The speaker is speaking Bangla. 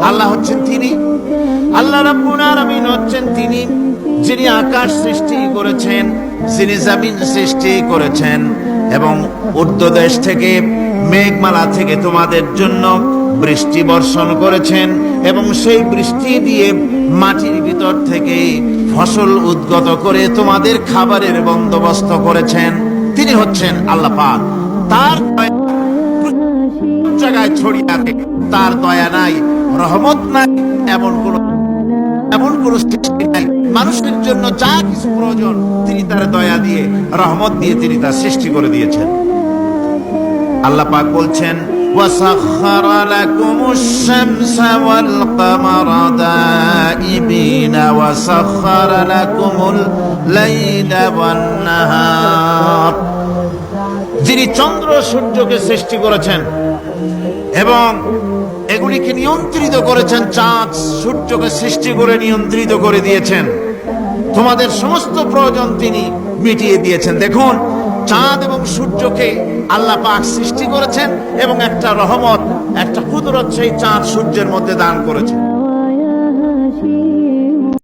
আল্লাহ হচ্ছেন তিনি, আল্লাহ রাব্বুল আলামিন হচ্ছেন তিনি যিনি আকাশ সৃষ্টি করেছেন, যিনি জমিন সৃষ্টি করেছেন এবং ঊর্ধ্বদেশ থেকে মেঘমালা থেকে তোমাদের জন্য বৃষ্টি বর্ষণ করেছেন এবং সেই বৃষ্টি দিয়ে মাটির ভিতর থেকে ফসল উদ্গত করে তোমাদের খাবারের বন্দোবস্ত করেছেন। তিনি হচ্ছেন আল্লাহ পাক। তার জায়গায় ছড়িয়ে আছে, তার দয়া নাই, রহমত নাই, এমন কোন সৃষ্টি নাই। মানুষের জন্য যা কিছু প্রয়োজন তিনি তার দয়া দিয়ে, রহমত দিয়ে তিনি তার সৃষ্টি করে দিয়েছেন। আল্লাহ পাক বলছেন وَسَخَّرَ لَكُمُ الشَّمْسَ وَالْقَمَرَ دَائِبِينَ وَسَخَّرَ لَكُمُ اللَّيْلَ وَالنَّهَارَ। যিনি চন্দ্র সূর্যকে সৃষ্টি করেছেন এবং এগুলিকে নিয়ন্ত্রিত করেছেন, চাঁদ সূর্যকে সৃষ্টি করে নিয়ন্ত্রিত করে দিয়েছেন, তোমাদের সমস্ত প্রয়োজন তিনি মিটিয়ে দিয়েছেন। দেখুন, চাঁদ এবং সূর্যকে আল্লাহ পাক সৃষ্টি করেছেন এবং একটা রহমত, একটা কুদরত সেই চাঁদ সূর্যের মধ্যে দান করেছেন।